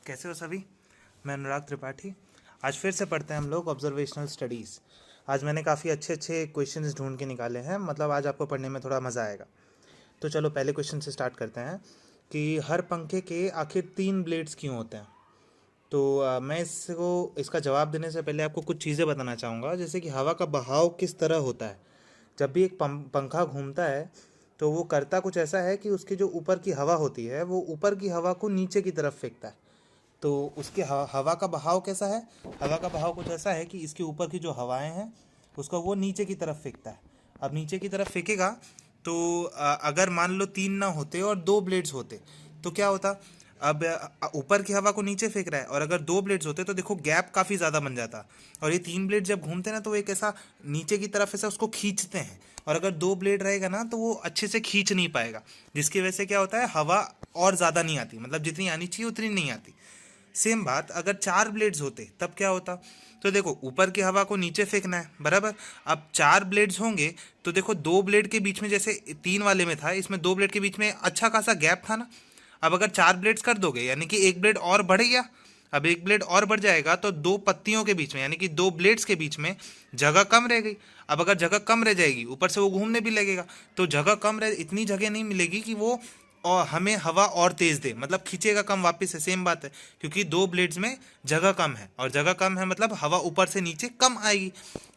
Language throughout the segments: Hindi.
कैसे हो सभी। मैं अनुराग त्रिपाठी। आज फिर से पढ़ते हैं हम लोग ऑब्जर्वेशनल स्टडीज़। आज मैंने काफ़ी अच्छे अच्छे क्वेश्चंस ढूंढ के निकाले हैं, मतलब आज आपको पढ़ने में थोड़ा मज़ा आएगा। तो चलो पहले क्वेश्चन से स्टार्ट करते हैं कि हर पंखे के आखिर 3 ब्लेड्स क्यों होते हैं। तो मैं इसका जवाब देने से पहले आपको कुछ चीज़ें बताना चाहूँगा, जैसे कि हवा का बहाव किस तरह होता है। जब भी एक पंखा घूमता है तो वो करता कुछ ऐसा है कि उसके जो ऊपर की हवा होती है वो ऊपर की हवा को नीचे की तरफ फेंकता है। तो उसके हवा का बहाव कैसा है। हवा का बहाव कुछ ऐसा है कि इसके ऊपर की जो हवाएं हैं उसको वो नीचे की तरफ फेंकता है। अब नीचे की तरफ फेंकेगा तो अगर मान लो 3 ना होते और 2 ब्लेड्स होते तो क्या होता। अब ऊपर की हवा को नीचे फेंक रहा है, और अगर 2 ब्लेड्स होते तो देखो गैप काफ़ी ज़्यादा बन जाता। और ये 3 ब्लेड जब घूमते ना तो वो एक ऐसा नीचे की तरफ ऐसा उसको खींचते हैं, और अगर 2 ब्लेड रहेगा ना तो वो अच्छे से खींच नहीं पाएगा, जिसकी वजह से क्या होता है, हवा और ज़्यादा नहीं आती, मतलब जितनी आनी चाहिए उतनी नहीं आती। सेम बात अगर 4 ब्लेड्स होते तब क्या होता। तो देखो ऊपर की हवा को नीचे फेंकना है बराबर। अब 4 ब्लेड्स होंगे तो देखो 2 ब्लेड के बीच में, जैसे 3 वाले में था, इसमें 2 ब्लेड के बीच में अच्छा खासा गैप था ना। अब अगर 4 ब्लेड्स कर दोगे यानी कि 1 ब्लेड और बढ़ गया। अब 1 ब्लेड और बढ़ जाएगा तो 2 पत्तियों के बीच में यानी कि 2 ब्लेड्स के बीच में जगह कम रह गई। अब अगर जगह कम रह जाएगी ऊपर से वो घूमने भी लगेगा, तो जगह कम रह इतनी जगह नहीं मिलेगी कि वो और हमें हवा और तेज दे, मतलब खींचेगा कम वापस से। सेम बात है, क्योंकि 2 ब्लेड्स में जगह कम है, और जगह कम है मतलब हवा ऊपर से नीचे कम आएगी।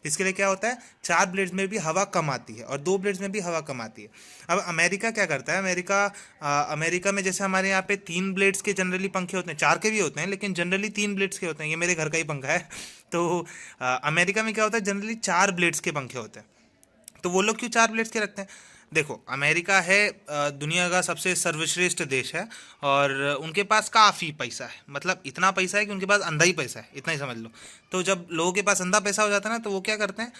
इसके लिए क्या होता है, 4 ब्लेड्स में भी हवा कम आती है और 2 ब्लेड्स में भी हवा कम आती है। अब अमेरिका क्या करता है, अमेरिका में जैसे हमारे यहाँ पे 3 ब्लेड्स के जनरली पंखे होते हैं, 4 के भी होते हैं लेकिन जनरली 3 ब्लेड्स के होते हैं। ये मेरे घर का ही पंखा है। तो अमेरिका में क्या होता है, जनरली 4 ब्लेड्स के पंखे होते हैं। तो वो लोग क्यों 4 ब्लेड्स के रखते हैं। देखो अमेरिका है दुनिया का सबसे सर्वश्रेष्ठ देश है, और उनके पास काफ़ी पैसा है, मतलब इतना पैसा है कि उनके पास अंधा ही पैसा है, इतना ही समझ लो। तो जब लोगों के पास अंधा पैसा हो जाता है ना तो वो क्या करते हैं,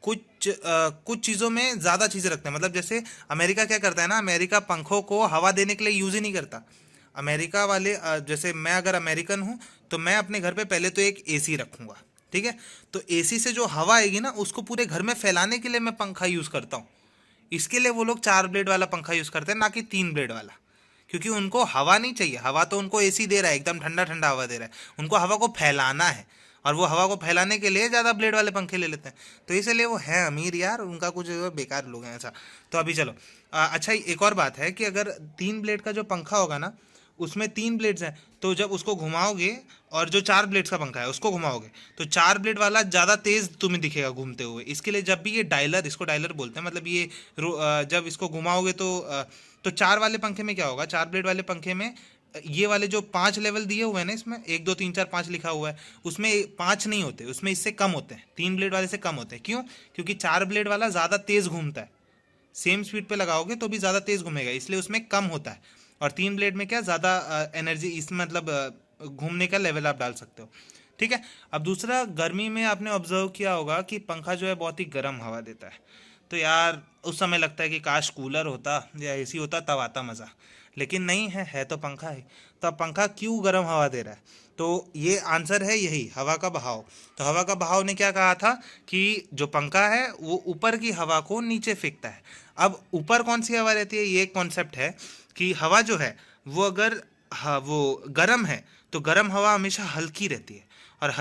कुछ चीज़ों में ज़्यादा चीज़ें रखते हैं। मतलब जैसे अमेरिका क्या करता है ना, अमेरिका पंखों को हवा देने के लिए यूज़ ही नहीं करता। अमेरिका वाले जैसे मैं अगर अमेरिकन हूँ तो मैं अपने घर पे पहले तो एक एसी रखूँगा, ठीक है। तो एसी से जो हवा आएगी ना उसको पूरे घर में फैलाने के लिए मैं पंखा यूज़ करता हूँ। इसके लिए वो लोग 4 ब्लेड वाला पंखा यूज़ करते हैं, ना कि 3 ब्लेड वाला। क्योंकि उनको हवा नहीं चाहिए, हवा तो उनको एसी दे रहा है, एकदम ठंडा ठंडा हवा दे रहा है, उनको हवा को फैलाना है। और वो हवा को फैलाने के लिए ज़्यादा ब्लेड वाले पंखे ले लेते हैं। तो इसलिए वो है अमीर यार, उनका कुछ बेकार लोग हैं ऐसा। तो अभी चलो अच्छा एक और बात है कि अगर 3 ब्लेड का जो पंखा होगा ना उसमें 3 ब्लेड्स हैं, तो जब उसको घुमाओगे और जो 4 ब्लेड्स का पंखा है उसको घुमाओगे तो 4 ब्लेड वाला ज़्यादा तेज़ तुम्हें दिखेगा घूमते हुए। इसके लिए जब भी ये डायलर, इसको डायलर बोलते हैं, मतलब ये जब इसको घुमाओगे तो 4 वाले पंखे में क्या होगा, 4 ब्लेड वाले पंखे में ये वाले जो 5 लेवल दिए हुए हैं ना, इसमें 1 2 3 4 5 लिखा हुआ है, उसमें 5 नहीं होते, उसमें इससे कम होते हैं, 3 ब्लेड वाले से कम होते हैं। क्यों, क्योंकि 4 ब्लेड वाला ज़्यादा तेज़ घूमता है, सेम स्पीड पे लगाओगे तो भी ज़्यादा तेज़ घूमेगा, इसलिए उसमें कम होता है। और 3 ब्लेड में क्या ज़्यादा एनर्जी, इसमें मतलब घूमने का लेवल आप डाल सकते हो, ठीक है। अब दूसरा, गर्मी में आपने ऑब्जर्व किया होगा कि पंखा जो है बहुत ही गर्म हवा देता है। तो यार उस समय लगता है कि काश कूलर होता या एसी होता तब आता मज़ा, लेकिन नहीं है तो पंखा है। तो अब पंखा क्यों गर्म हवा दे रहा है, तो ये आंसर है यही, हवा का बहाव। तो हवा का बहाव ने क्या कहा था कि जो पंखा है वो ऊपर की हवा को नीचे फेंकता है। अब ऊपर कौन सी हवा रहती है, ये एक कॉन्सेप्ट है कि हवा जो है वो अगर वो गर्म है तो गर्म हवा हमेशा हल्की रहती है, और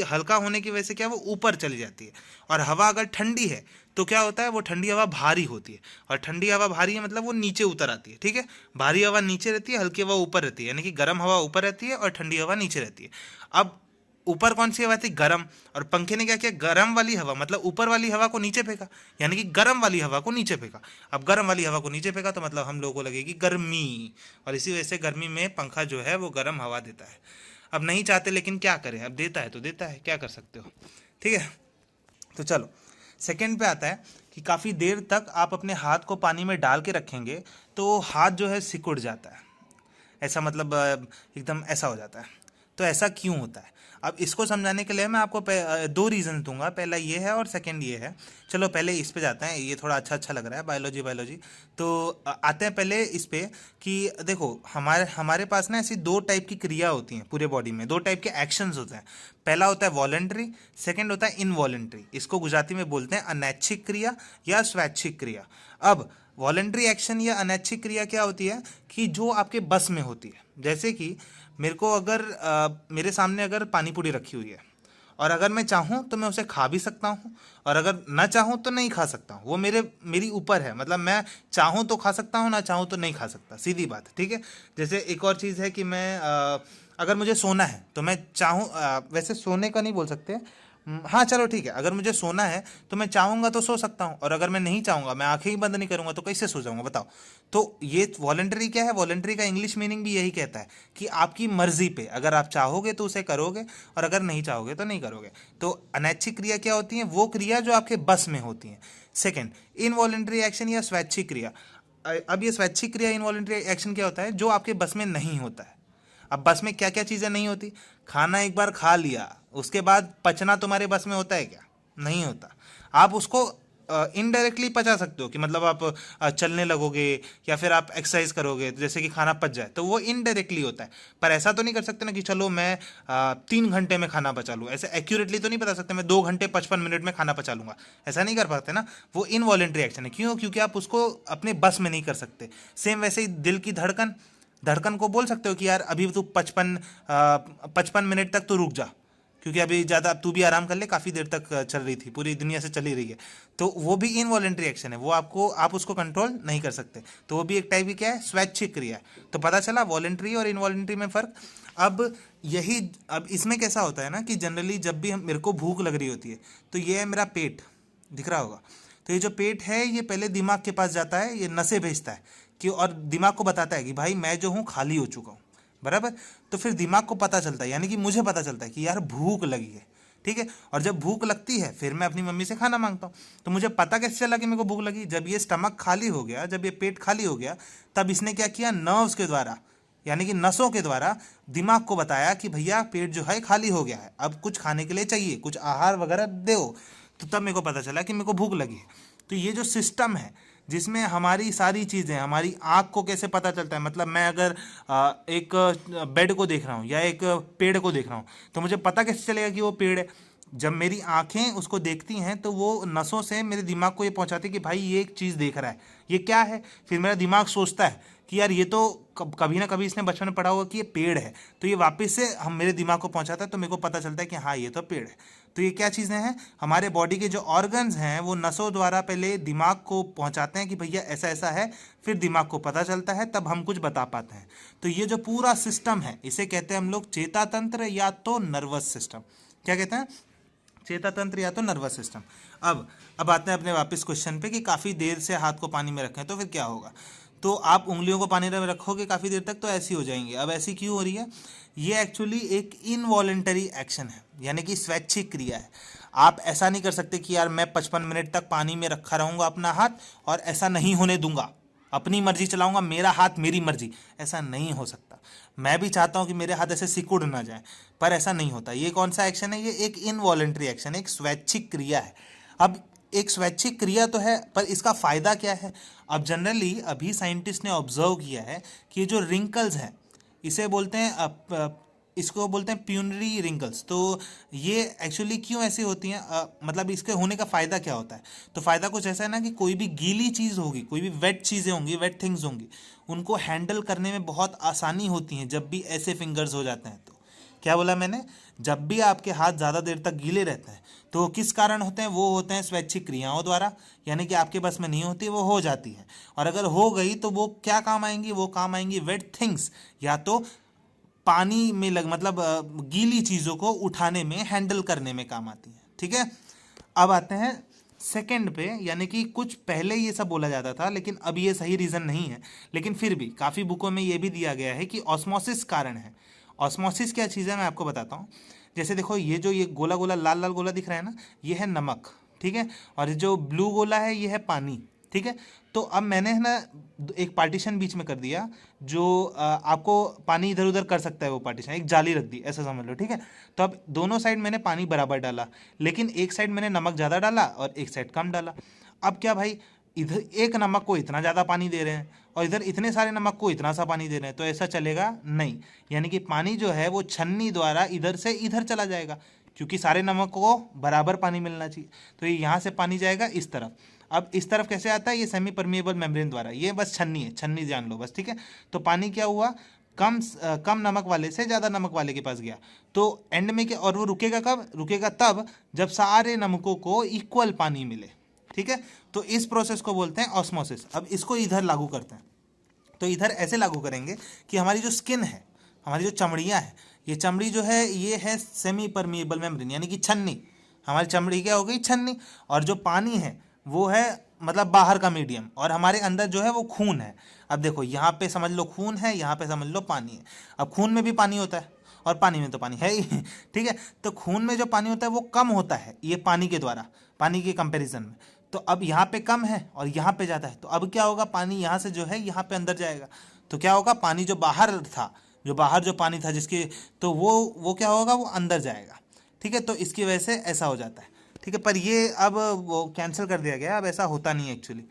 हल्का होने की वजह से क्या वो ऊपर चली जाती है। और हवा अगर ठंडी है तो क्या होता है, वो ठंडी हवा भारी होती है, और ठंडी हवा भारी है मतलब वो नीचे उतर आती है, ठीक है। भारी हवा नीचे रहती है, हल्की हवा ऊपर रहती है, यानी कि गर्म हवा ऊपर रहती है और ठंडी हवा नीचे रहती है। अब ऊपर कौन सी हवा थी, गर्म, और पंखे ने क्या किया, गर्म वाली हवा मतलब ऊपर वाली हवा को नीचे फेंका, यानी कि गर्म वाली हवा को नीचे फेंका। अब गर्म वाली हवा को नीचे फेंका तो मतलब हम लोगों को लगेगी गर्मी, और इसी वजह से गर्मी में पंखा जो है वो गर्म हवा देता है। अब नहीं चाहते लेकिन क्या करें, अब देता है तो देता है, क्या कर सकते हो, ठीक है। तो चलो सेकंड पे आता है कि काफ़ी देर तक आप अपने हाथ को पानी में डाल के रखेंगे तो हाथ जो है सिकुड़ जाता है, ऐसा मतलब एकदम ऐसा हो जाता है। तो ऐसा क्यों होता है, अब इसको समझाने के लिए मैं आपको 2 रीज़न दूंगा, पहला ये है और सेकंड ये है। चलो पहले इस पे जाते हैं, ये थोड़ा अच्छा अच्छा लग रहा है, बायोलॉजी बायोलॉजी। तो आते हैं पहले इस पे कि देखो हमारे हमारे पास ना ऐसी 2 टाइप की क्रिया होती हैं पूरे बॉडी में, 2 टाइप के एक्शंस होते हैं। पहला होता है वॉलेंट्री, सेकंड होता है इनवॉलेंट्री। इसको गुजराती में बोलते हैं अनैच्छिक क्रिया या स्वैच्छिक क्रिया। अब वॉलेंट्री एक्शन या अनैच्छिक क्रिया क्या होती है कि जो आपके बस में होती है, जैसे कि मेरे को अगर मेरे सामने अगर पानी पूरी रखी हुई है और अगर मैं चाहूँ तो मैं उसे खा भी सकता हूँ, और अगर ना चाहूँ तो नहीं खा सकता हूँ। वो मेरी ऊपर है, मतलब मैं चाहूँ तो खा सकता हूँ, ना चाहूँ तो नहीं खा सकता, सीधी बात है, ठीक है। जैसे एक और चीज़ है कि मैं अगर मुझे सोना है तो मैं चाहूँ, वैसे सोने का नहीं बोल सकते, हाँ चलो ठीक है, अगर मुझे सोना है तो मैं चाहूँगा तो सो सकता हूँ, और अगर मैं नहीं चाहूँगा, मैं आंखें ही बंद नहीं करूँगा, तो कैसे सो जाऊँगा बताओ। तो ये वॉलेंटरी क्या है, वॉलेंटरी का इंग्लिश मीनिंग भी यही कहता है कि आपकी मर्जी पे, अगर आप चाहोगे तो उसे करोगे, और अगर नहीं चाहोगे तो नहीं करोगे। तो अनैच्छिक क्रिया क्या होती है, वो क्रिया जो आपके बस में होती है। सेकेंड, इनवॉलेंटरी एक्शन या स्वैच्छिक क्रिया। अब ये स्वैच्छिक क्रिया, इनवॉलेंटरी एक्शन क्या होता है, जो आपके बस में नहीं होता है। अब बस में क्या क्या चीज़ें नहीं होती, खाना एक बार खा लिया उसके बाद पचना तुम्हारे बस में होता है क्या, नहीं होता। आप उसको इनडायरेक्टली पचा सकते हो, कि मतलब आप चलने लगोगे या फिर आप एक्सरसाइज करोगे जैसे कि खाना पच जाए, तो वो इनडायरेक्टली होता है। पर ऐसा तो नहीं कर सकते ना कि चलो मैं 3 घंटे में खाना पचा लूँ, ऐसे एक्यूरेटली तो नहीं बता सकते मैं 2 घंटे 55 मिनट में खाना पचा लूँगा, ऐसा नहीं कर पाते ना। वो इनवॉलेंट्री एक्शन है, क्यों, क्योंकि आप उसको अपने बस में नहीं कर सकते। सेम वैसे ही दिल की धड़कन, धड़कन को बोल सकते हो कि यार अभी तू 55 मिनट तक तो रुक जा, क्योंकि अभी ज़्यादा तू भी आराम कर ले, काफ़ी देर तक चल रही थी, पूरी दुनिया से चली रही है। तो वो भी इनवॉलेंट्री एक्शन है, वो आप उसको कंट्रोल नहीं कर सकते। तो वो भी एक टाइप की क्या है, स्वैच्छिक क्रिया है। तो पता चला वॉलेंट्री और इनवॉलेंट्री में फ़र्क। अब इसमें कैसा होता है ना कि जनरली जब भी मेरे को भूख लग रही होती है, तो ये है मेरा पेट, दिख रहा होगा। तो ये जो पेट है ये पहले दिमाग के पास जाता है, ये नसें भेजता है कि, और दिमाग को बताता है कि भाई मैं जो हूँ खाली हो चुका हूँ, बराबर। तो फिर दिमाग को पता चलता है, यानी कि मुझे पता चलता है कि यार भूख लगी है, ठीक है। और जब भूख लगती है फिर मैं अपनी मम्मी से खाना मांगता हूँ। तो मुझे पता कैसे चला कि मेरे को भूख लगी, जब ये स्टमक खाली हो गया, जब ये पेट खाली हो गया, तब इसने क्या किया, नर्व्स के द्वारा, यानी कि नसों के द्वारा दिमाग को बताया कि भैया पेट जो है खाली हो गया है, अब कुछ खाने के लिए चाहिए, कुछ आहार वगैरह दो। तो तब मेरे को पता चला कि मेरे को भूख लगी है। तो ये जो सिस्टम है जिसमें हमारी सारी चीज़ें, हमारी आँख को कैसे पता चलता है, मतलब मैं अगर एक बेड को देख रहा हूँ या एक पेड़ को देख रहा हूँ, तो मुझे पता कैसे चलेगा कि वो पेड़ है। जब मेरी आंखें उसको देखती हैं तो वो नसों से मेरे दिमाग को ये पहुंचाती है कि भाई ये एक चीज़ देख रहा है, ये क्या है। फिर मेरा दिमाग सोचता है कि यार ये तो कभी ना कभी इसने बचपन में पढ़ा होगा कि ये पेड़ है, तो ये वापस से हम मेरे दिमाग को पहुंचाता है, तो मेरे को पता चलता है कि हाँ ये तो पेड़ है। तो ये क्या चीज़ें हैं, हमारे बॉडी के जो ऑर्गन्स हैं वो नसों द्वारा पहले दिमाग को पहुंचाते हैं कि भैया ऐसा ऐसा है, फिर दिमाग को पता चलता है, तब हम कुछ बता पाते हैं। तो ये जो पूरा सिस्टम है इसे कहते हैं हम लोग चेता तंत्र या तो नर्वस सिस्टम। क्या कहते हैं, चेता तंत्र या तो नर्वस सिस्टम। अब आते हैं अपने वापस क्वेश्चन पे कि काफ़ी देर से हाथ को पानी में रखें तो फिर क्या होगा। तो आप उंगलियों को पानी में रखोगे काफ़ी देर तक तो ऐसी हो जाएंगी। अब ऐसी क्यों हो रही है, ये एक्चुअली एक इनवॉलेंटरी एक्शन है, यानी कि स्वैच्छिक क्रिया है। आप ऐसा नहीं कर सकते कि यार मैं 55 मिनट तक पानी में रखा रहूँगा अपना हाथ और ऐसा नहीं होने दूंगा, अपनी मर्जी चलाऊंगा, मेरा हाथ मेरी मर्जी, ऐसा नहीं हो सकता। मैं भी चाहता हूं कि मेरे हाथ ऐसे सिकुड़ ना जाए, पर ऐसा नहीं होता। ये कौन सा एक्शन है, ये एक इनवॉलेंट्री एक्शन है, एक स्वैच्छिक क्रिया है। अब एक स्वैच्छिक क्रिया तो है, पर इसका फायदा क्या है। अब जनरली अभी साइंटिस्ट ने ऑब्जर्व किया है कि जो रिंकल्स हैं, इसे बोलते हैं इसको बोलते हैं प्यूनरी रिंकल्स। तो ये एक्चुअली क्यों ऐसी होती हैं, मतलब इसके होने का फ़ायदा क्या होता है। तो फ़ायदा कुछ ऐसा है ना कि कोई भी गीली चीज़ होगी, कोई भी वेट चीज़ें होंगी, वेट थिंग्स होंगी, उनको हैंडल करने में बहुत आसानी होती है जब भी ऐसे फिंगर्स हो जाते हैं। तो क्या बोला मैंने, जब भी आपके हाथ ज़्यादा देर तक गीले रहते हैं तो किस कारण होते हैं, वो होते हैं स्वैच्छिक क्रियाओं द्वारा, यानी कि आपके बस में नहीं होती, वो हो जाती है। और अगर हो गई तो वो क्या काम आएंगी, वो काम आएंगी वेट थिंग्स, या तो पानी में मतलब गीली चीज़ों को उठाने में, हैंडल करने में काम आती है, ठीक है। अब आते हैं सेकंड पे, यानी कि कुछ पहले ये सब बोला जाता था लेकिन अब ये सही रीज़न नहीं है, लेकिन फिर भी काफ़ी बुकों में ये भी दिया गया है कि ऑस्मोसिस कारण है। ऑस्मोसिस क्या चीज़ है मैं आपको बताता हूँ। जैसे देखो ये जो ये गोला गोला लाल लाल गोला दिख रहा है ना, ये है नमक, ठीक है। और जो ब्लू गोला है ये है पानी, ठीक है। तो अब मैंने है ना एक पार्टीशन बीच में कर दिया, जो आपको पानी इधर उधर कर सकता है, वो पार्टीशन एक जाली रख दी, ऐसा समझ लो, ठीक है। तो अब दोनों साइड मैंने पानी बराबर डाला, लेकिन एक साइड मैंने नमक ज़्यादा डाला और एक साइड कम डाला। अब क्या भाई, इधर एक नमक को इतना ज़्यादा पानी दे रहे हैं और इधर इतने सारे नमक को इतना सा पानी दे रहे हैं, तो ऐसा चलेगा नहीं। यानी कि पानी जो है वो छन्नी द्वारा इधर से इधर चला जाएगा, क्योंकि सारे नमक को बराबर पानी मिलना चाहिए। तो ये यहाँ से पानी जाएगा इस तरफ। अब इस तरफ कैसे आता है, ये सेमी परमिएबल मेम्ब्रेन द्वारा, ये बस छन्नी है, छन्नी जान लो बस, ठीक है। तो पानी क्या हुआ, कम नमक वाले से ज़्यादा नमक वाले के पास गया, तो एंड में क्या, और वो रुकेगा कब, रुकेगा तब जब सारे नमकों को इक्वल पानी मिले। ठीक है, तो इस प्रोसेस को बोलते हैं ऑस्मोसिस। अब इसको इधर लागू करते हैं, तो इधर ऐसे लागू करेंगे कि हमारी जो स्किन है, हमारी जो चमड़ियाँ है, ये चमड़ी जो है ये है सेमी परमिएबल मेम्ब्रेन, यानी कि छन्नी। हमारी चमड़ी क्या हो गई, छन्नी। और जो पानी है वो है मतलब बाहर का मीडियम, और हमारे अंदर जो है वो खून है। अब देखो यहाँ पे समझ लो खून है, यहाँ पे समझ लो पानी है। अब खून में भी पानी होता है और पानी में तो पानी है ही ठीक है, तो खून में जो पानी होता है वो कम होता है ये पानी के द्वारा, पानी के कंपैरिजन में। तो अब यहाँ पे कम है और यहाँ पे ज़्यादा है, तो अब क्या होगा, पानी यहाँ से जो है यहाँ पे अंदर जाएगा, तो क्या होगा, पानी जो बाहर था, जो बाहर जो पानी था जिसके, तो वो क्या होगा, वो अंदर जाएगा। ठीक है, तो इसकी वजह से ऐसा हो जाता है। ठीक है, पर ये अब वो कैंसिल कर दिया गया, अब ऐसा होता नहीं है एक्चुअली,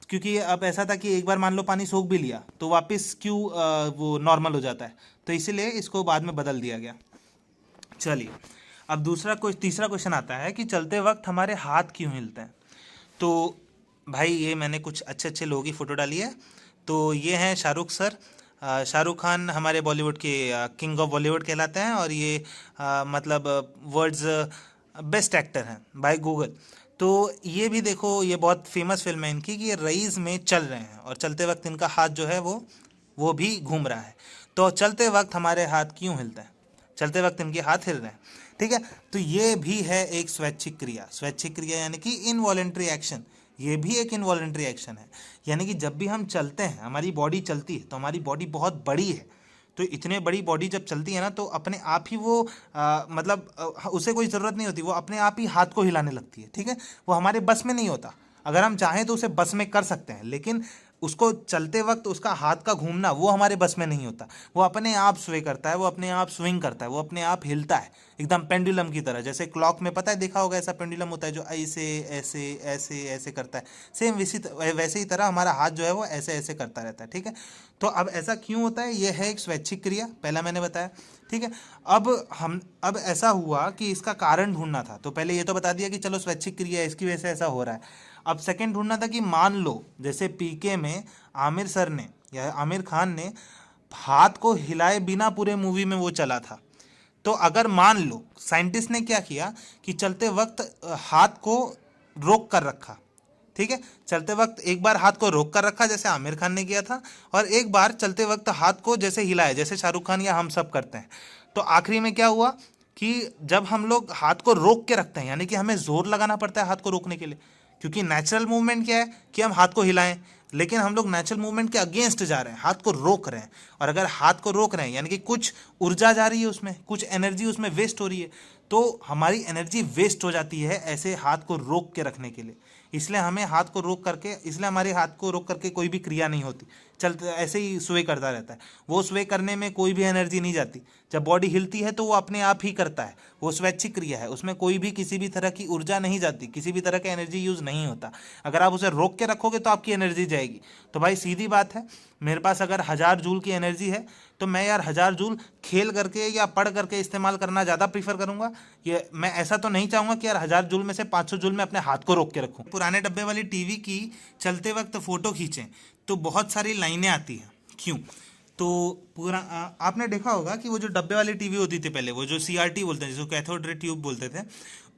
क्योंकि अब ऐसा था कि एक बार मान लो पानी सोख भी लिया तो वापस क्यों वो नॉर्मल हो जाता है, तो इसीलिए इसको बाद में बदल दिया गया। चलिए, अब तीसरा क्वेश्चन आता है कि चलते वक्त हमारे हाथ क्यों हिलते हैं। तो भाई ये मैंने कुछ अच्छे अच्छे लोगों की फ़ोटो डाली है। तो ये हैं शाहरुख सर। शाहरुख खान हमारे बॉलीवुड के किंग ऑफ बॉलीवुड कहलाते हैं, और ये मतलब वर्ल्ड्स बेस्ट एक्टर हैं बाय गूगल। तो ये भी देखो, ये बहुत फेमस फिल्म है इनकी कि ये रईस में चल रहे हैं और चलते वक्त इनका हाथ जो है वो भी घूम रहा है। तो चलते वक्त हमारे हाथ क्यों हिलते हैं, चलते वक्त इनके हाथ हिल रहे हैं। ठीक है, तो ये भी है एक स्वैच्छिक क्रिया। स्वैच्छिक क्रिया यानी कि इनवॉलेंट्री एक्शन, ये भी एक इनवॉलेंट्री एक्शन है। यानी कि जब भी हम चलते हैं, हमारी बॉडी चलती है, तो हमारी बॉडी बहुत बड़ी है, तो इतने बड़ी बॉडी जब चलती है ना, तो अपने आप ही वो मतलब उसे कोई ज़रूरत नहीं होती, वो अपने आप ही हाथ को हिलाने लगती है। ठीक है, वो हमारे बस में नहीं होता। अगर हम चाहें तो उसे बस में कर सकते हैं, लेकिन उसको चलते वक्त उसका हाथ का घूमना वो हमारे बस में नहीं होता। वो अपने आप स्वे करता है, वो अपने आप स्विंग करता है, वो अपने आप हिलता है, एकदम पेंडुलम की तरह। जैसे क्लॉक में पता है, देखा होगा, ऐसा पेंडुलम होता है जो ऐसे ऐसे ऐसे ऐसे करता है। सेम वैसे ही तरह हमारा हाथ जो है वो ऐसे ऐसे करता रहता है। ठीक है, तो अब ऐसा क्यों होता है, ये है एक स्वैच्छिक क्रिया, पहला मैंने बताया। ठीक है, अब ऐसा हुआ कि इसका कारण ढूंढना था। तो पहले ये तो बता दिया कि चलो स्वैच्छिक क्रिया है, इसकी वजह से ऐसा हो रहा है। अब सेकंड ढूंढना था कि मान लो जैसे पीके में आमिर सर ने या आमिर खान ने हाथ को हिलाए बिना पूरे मूवी में वो चला था, तो अगर मान लो साइंटिस्ट ने क्या किया कि चलते वक्त हाथ को रोक कर रखा। ठीक है, चलते वक्त एक बार हाथ को रोक कर रखा जैसे आमिर खान ने किया था, और एक बार चलते वक्त हाथ को जैसे हिलाया जैसे शाहरुख खान या हम सब करते हैं। तो आखिरी में क्या हुआ कि जब हम लोग हाथ को रोक के रखते हैं, यानी कि हमें जोर लगाना पड़ता है हाथ को रोकने के लिए, क्योंकि नेचुरल मूवमेंट क्या है कि हम हाथ को हिलाएं, लेकिन हम लोग नेचुरल मूवमेंट के अगेंस्ट जा रहे हैं, हाथ को रोक रहे हैं। और अगर हाथ को रोक रहे हैं यानी कि कुछ ऊर्जा जा रही है उसमें, कुछ एनर्जी उसमें वेस्ट हो रही है, तो हमारी एनर्जी वेस्ट हो जाती है ऐसे हाथ को रोक के रखने के लिए। इसलिए हमें हाथ को रोक करके, इसलिए हमारे हाथ को रोक करके कोई भी क्रिया नहीं होती, चलते ऐसे ही स्वे करता रहता है। वो स्वे करने में कोई भी एनर्जी नहीं जाती। जब बॉडी हिलती है तो वो अपने आप ही करता है, वो स्वैच्छिक क्रिया है, उसमें कोई भी किसी भी तरह की ऊर्जा नहीं जाती, किसी भी तरह का एनर्जी यूज नहीं होता। अगर आप उसे रोक के रखोगे तो आपकी एनर्जी जाएगी। तो भाई सीधी बात है, मेरे पास अगर 1000 जूल की एनर्जी है तो मैं यार 1000 जूल खेल करके या पढ़ करके इस्तेमाल करना ज़्यादा प्रीफर करूंगा। ये मैं ऐसा तो नहीं चाहूँगा कि यार 1000 जूल में से 500 जूल में अपने हाथ को रोक के रखूँ। पुराने डब्बे वाली टीवी की चलते वक्त फ़ोटो खींचें तो बहुत सारी लाइनें आती हैं, क्यों? तो पूरा आपने देखा होगा कि वो जो डब्बे वाली टीवी होती थी पहले, वो जो CRT बोलते हैं, जिसको कैथोड रे ट्यूब बोलते थे,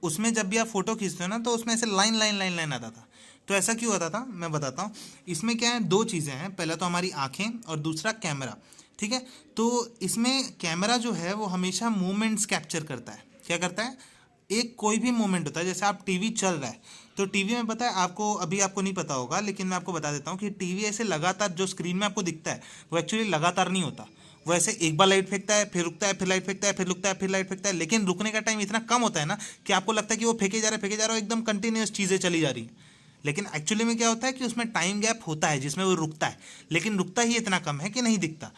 उसमें जब भी आप फोटो खींचते हो ना तो उसमें ऐसे लाइन लाइन लाइन लाइन आता था। तो ऐसा क्यों होता था मैं बताता हूँ। इसमें क्या है, दो चीज़ें हैं, पहला तो हमारी आंखें और दूसरा कैमरा। ठीक है, तो इसमें कैमरा जो है वो हमेशा मूवमेंट्स कैप्चर करता है। क्या करता है, एक कोई भी मूवमेंट होता है, जैसे आप टीवी चल रहा है तो टीवी में पता है आपको, अभी आपको नहीं पता होगा लेकिन मैं आपको बता देता हूँ कि टीवी ऐसे लगातार जो स्क्रीन में आपको दिखता है वो एक्चुअली लगातार नहीं होता। वो ऐसे एक बार लाइट फेंकता है, फिर रुकता है, फिर लाइट फेंकता है, फिर रुकता है, फिर लाइट फेंकता है, लेकिन रुकने का टाइम इतना कम होता है ना कि आपको लगता है कि वो फेंके जा रहा है, एकदम कंटिन्यूस चीज़ें चली जा रही है। लेकिन एक्चुअली में क्या होता है कि उसमें टाइम गैप होता है जिसमें वो रुकता है, लेकिन रुकता ही इतना कम है कि नहीं दिखता।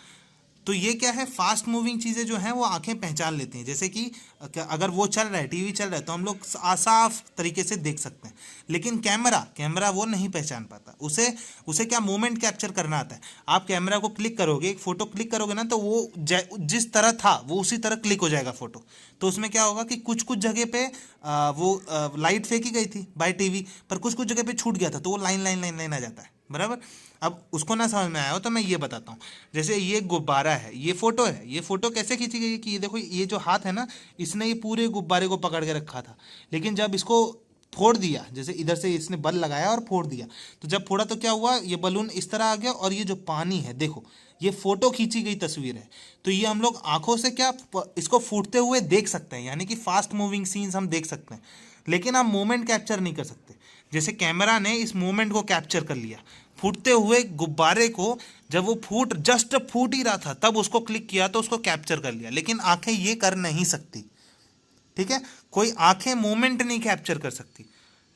तो ये क्या है, फास्ट मूविंग चीज़ें जो हैं वो आंखें पहचान लेती हैं। जैसे कि अगर वो चल रहा है, टीवी चल रहा है, तो हम लोग साफ तरीके से देख सकते हैं। लेकिन कैमरा वो नहीं पहचान पाता। उसे उसे क्या, मूवमेंट कैप्चर करना आता है। आप कैमरा को क्लिक करोगे, एक फ़ोटो क्लिक करोगे ना, तो वो जिस तरह था वो उसी तरह क्लिक हो जाएगा फ़ोटो। तो उसमें क्या होगा कि कुछ कुछ जगह पे वो लाइट फेंकी गई थी बाय टीवी, पर कुछ कुछ जगह पे छूट गया था, तो वो लाइन लाइन लाइन लाइन आ जाता है। बराबर। अब उसको ना समझ में आया हो तो मैं ये बताता हूँ। जैसे ये गुब्बारा है, ये फोटो है, ये फोटो कैसे खींची गई है कि ये देखो, ये जो हाथ है ना, इसने ये पूरे गुब्बारे को पकड़ के रखा था, लेकिन जब इसको फोड़ दिया, जैसे इधर से इसने बल लगाया और फोड़ दिया, तो जब फोड़ा तो क्या हुआ, ये बलून इस तरह आ गया, और ये जो पानी है देखो, ये फोटो खींची गई तस्वीर है। तो ये हम लोग आंखों से क्या इसको फूटते हुए देख सकते हैं, यानी कि फास्ट मूविंग सीन्स हम देख सकते हैं, लेकिन हम मोमेंट कैप्चर नहीं कर सकते। जैसे कैमरा ने इस मोमेंट को कैप्चर कर लिया, फूटते हुए गुब्बारे को, जब वो जस्ट फूट ही रहा था तब उसको क्लिक किया तो उसको कैप्चर कर लिया, लेकिन आंखें ये कर नहीं सकती। ठीक है, कोई आंखें मोमेंट नहीं कैप्चर कर सकती।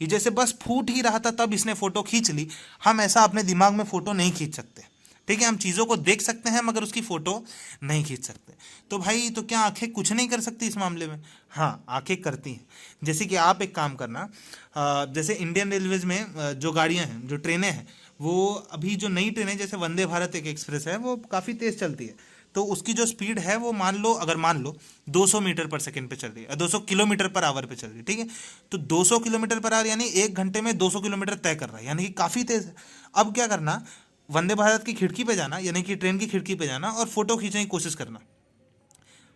ये जैसे बस फूट ही रहा था तब इसने फोटो खींच ली, हम ऐसा अपने दिमाग में फोटो नहीं खींच सकते। ठीक है, हम चीज़ों को देख सकते हैं मगर उसकी फोटो नहीं खींच सकते। तो भाई, तो क्या आंखें कुछ नहीं कर सकती इस मामले में? हाँ, आंखें करती हैं। जैसे कि आप एक काम करना, जैसे इंडियन रेलवेज में जो गाड़ियाँ हैं, जो ट्रेनें हैं, वो अभी जो नई ट्रेनें, जैसे वंदे भारत एक एक्सप्रेस है, वो काफ़ी तेज़ चलती है। तो उसकी जो स्पीड है वो मान लो 200 मीटर पर सेकंड पे चल रही है, 200 किलोमीटर पर आवर पे चल रही है। ठीक है, तो 200 किलोमीटर पर आवर यानी 1 घंटे में 200 किलोमीटर तय कर रहा है, यानी कि काफ़ी तेज़ है। अब क्या करना, वंदे भारत की खिड़की पे जाना, यानी कि ट्रेन की खिड़की पे जाना और फोटो खींचने की कोशिश करना।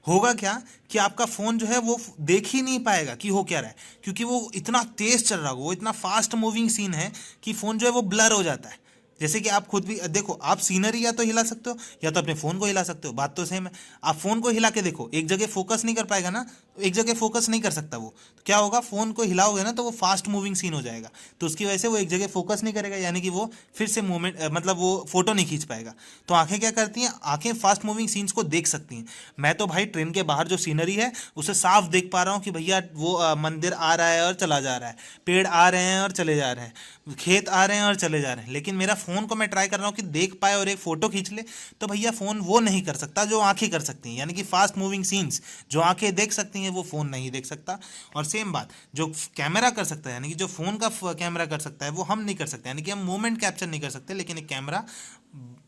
होगा क्या कि आपका फ़ोन जो है वो देख ही नहीं पाएगा कि हो क्या रहा है, क्योंकि वो इतना तेज़ चल रहा होगा, वो इतना फास्ट मूविंग सीन है कि फ़ोन जो है वो ब्लर हो जाता है। जैसे कि आप खुद भी देखो, आप सीनरी या तो हिला सकते हो या तो अपने फ़ोन को हिला सकते हो, बात तो सेम है। आप फ़ोन को हिला के देखो, एक जगह फोकस नहीं कर पाएगा ना, एक जगह फोकस नहीं कर सकता वो, तो क्या होगा, फ़ोन को हिलाओगे ना तो वो फास्ट मूविंग सीन हो जाएगा, तो उसकी वजह से वो एक जगह फोकस नहीं करेगा, यानी कि वो फिर से मूवमेंट मतलब वो फोटो नहीं खींच पाएगा। तो आंखें क्या करती हैं, आंखें फास्ट मूविंग सीन्स को देख सकती हैं। मैं तो भाई ट्रेन के बाहर जो सीनरी है उसे साफ देख पा रहा हूँ कि भैया वो मंदिर आ रहा है और चला जा रहा है, पेड़ आ रहे हैं और चले जा रहे हैं, खेत आ रहे हैं और चले जा रहे हैं, लेकिन मेरा फ़ोन को मैं ट्राई कर रहा हूँ कि देख पाए और एक फ़ोटो खींच ले, तो भैया फ़ोन वो नहीं कर सकता जो आंखें कर सकती हैं, यानी कि फास्ट मूविंग सीन्स जो आंखें देख सकती हैं वो फ़ोन नहीं देख सकता। और सेम बात, जो कैमरा कर सकता है, यानी कि जो फ़ोन का कैमरा कर सकता है वो हम नहीं कर सकते, यानी कि हम मोमेंट कैप्चर नहीं कर सकते, लेकिन एक कैमरा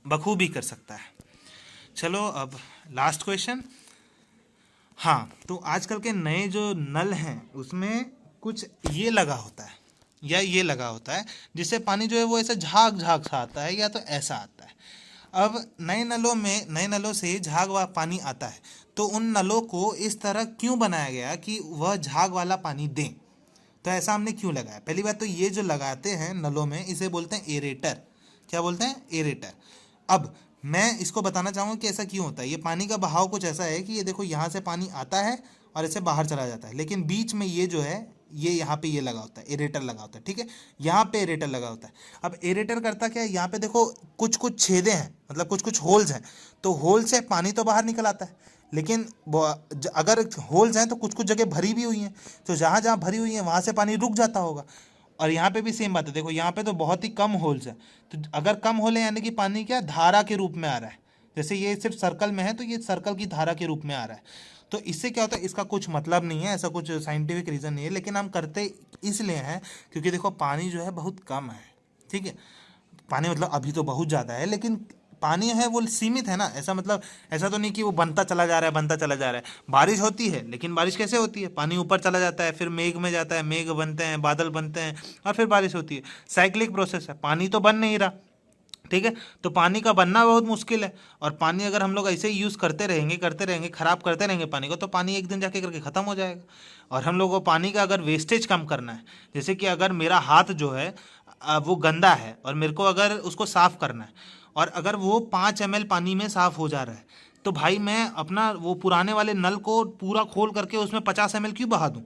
बखूबी कर सकता है। चलो अब लास्ट क्वेश्चन। हाँ, तो आजकल के नए जो नल हैं उसमें कुछ ये लगा होता है या ये लगा होता है जिससे पानी जो है वो ऐसे झाग झाग सा आता है या तो ऐसा आता है। अब नए नलों से झाग वाला पानी आता है, तो उन नलों को इस तरह क्यों बनाया गया कि वह झाग वाला पानी दें? तो ऐसा हमने क्यों लगाया? पहली बात तो ये जो लगाते हैं नलों में इसे बोलते हैं एरेटर। क्या बोलते हैं? एरेटर। अब मैं इसको बताना चाहूँगा कि ऐसा क्यों होता है। ये पानी का बहाव कुछ ऐसा है कि ये देखो, यहाँ से पानी आता है और ऐसे बाहर चला जाता है, लेकिन बीच में ये जो है, ये यहाँ पे ये लगा होता है, एरेटर लगा होता है। ठीक है, यहाँ पे एरेटर लगा होता है। अब एरेटर करता क्या है, यहाँ पे देखो कुछ कुछ छेदे हैं, मतलब कुछ कुछ होल्स हैं, तो होल से पानी तो बाहर निकल आता है, लेकिन अगर होल्स हैं तो कुछ कुछ जगह भरी भी हुई हैं, तो जहाँ जहाँ भरी हुई है वहाँ से पानी रुक जाता होगा। और यहाँ पे भी सेम बात है, देखो यहाँ पे तो बहुत ही कम होल्स है, तो अगर कम होल है यानी कि पानी क्या धारा के रूप में आ रहा है। जैसे ये सिर्फ सर्कल में है तो ये सर्कल की धारा के रूप में आ रहा है। तो इससे क्या होता है, इसका कुछ मतलब नहीं है, ऐसा कुछ साइंटिफिक रीज़न नहीं है, लेकिन हम करते इसलिए हैं क्योंकि देखो पानी जो है बहुत कम है। ठीक है, पानी मतलब अभी तो बहुत ज़्यादा है, लेकिन पानी है वो सीमित है ना, ऐसा मतलब ऐसा तो नहीं कि वो बनता चला जा रहा है, बनता चला जा रहा है। बारिश होती है, लेकिन बारिश कैसे होती है, पानी ऊपर चला जाता है, फिर मेघ में जाता है, मेघ बनते हैं, बादल बनते हैं और फिर बारिश होती है। साइक्लिक प्रोसेस है, पानी तो बन नहीं रहा। ठीक है, तो पानी का बनना बहुत मुश्किल है, और पानी अगर हम लोग ऐसे ही यूज़ करते रहेंगे, ख़राब करते रहेंगे पानी को, तो पानी एक दिन जाके करके ख़त्म हो जाएगा। और हम लोगों को पानी का अगर वेस्टेज कम करना है, जैसे कि अगर मेरा हाथ जो है वो गंदा है और मेरे को अगर उसको साफ़ करना है, और अगर वो 5 ml पानी में साफ़ हो जा रहा है, तो भाई मैं अपना वो पुराने वाले नल को पूरा खोल करके उसमें 50 ml क्यों बहा दूँ?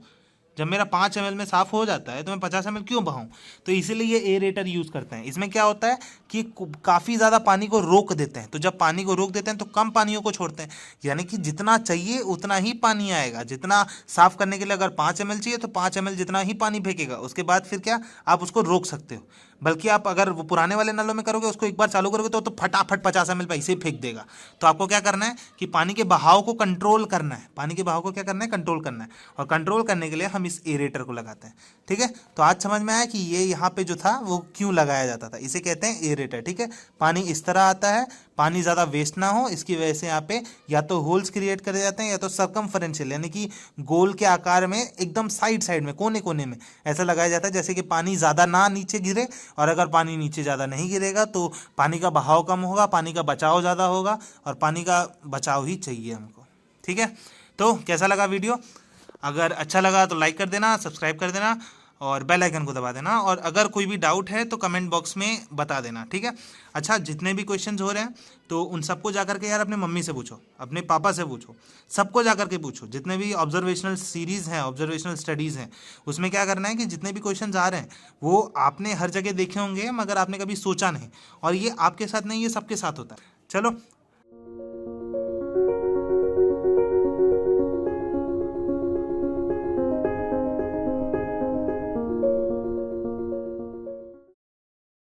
जब मेरा 5 ml में साफ़ हो जाता है तो मैं 50 ml क्यों बहाऊं? तो इसीलिए ये एरेटर यूज़ करते हैं। इसमें क्या होता है कि काफ़ी ज़्यादा पानी को रोक देते हैं, तो जब पानी को रोक देते हैं तो कम पानियों को छोड़ते हैं, यानी कि जितना चाहिए उतना ही पानी आएगा। जितना साफ़ करने के लिए अगर 5 ml चाहिए तो 5 ml जितना ही पानी फेंकेगा, उसके बाद फिर क्या आप उसको रोक सकते हो। बल्कि आप अगर वो पुराने वाले नलों में करोगे, उसको एक बार चालू करोगे तो फटाफट 50 ml पैसे ही फेंक देगा। तो आपको क्या करना है कि पानी के बहाव को कंट्रोल करना है, पानी के बहाव को क्या करना है, कंट्रोल करना है। और कंट्रोल करने के लिए हम हम इस एरेटर को लगाते हैं। ठीक है, तो आज समझ में आया कि ये यहाँ पे जो था वो क्यों लगाया जाता था। इसे कहते हैं एरेटर। ठीक है, पानी इस तरह आता है, पानी ज़्यादा वेस्ट ना हो इसकी वजह से यहाँ पे या तो होल्स क्रिएट करे जाते हैं या तो सर्कमफरेंशियल यानी कि गोल के आकार में एकदम साइड साइड में कोने कोने में ऐसा लगाया जाता है जैसे कि पानी ज़्यादा ना नीचे गिरे, और अगर पानी नीचे ज़्यादा नहीं गिरेगा तो पानी का बहाव कम होगा, पानी का बचाव ज़्यादा होगा, और पानी का बचाव ही चाहिए हमको। ठीक है, तो कैसा लगा वीडियो? अगर अच्छा लगा तो लाइक कर देना, सब्सक्राइब कर देना और बेल आइकन को दबा देना, और अगर कोई भी डाउट है तो कमेंट बॉक्स में बता देना। ठीक है, अच्छा जितने भी क्वेश्चंस हो रहे हैं तो उन सबको जाकर के यार अपने मम्मी से पूछो, अपने पापा से पूछो, सबको जाकर के पूछो। जितने भी ऑब्जर्वेशनल सीरीज़ हैं, ऑब्जर्वेशनल स्टडीज़ हैं, उसमें क्या करना है कि जितने भी क्वेश्चंस आ रहे हैं वो आपने हर जगह देखे होंगे मगर आपने कभी सोचा नहीं, और ये आपके साथ नहीं, ये सबके साथ होता है। चलो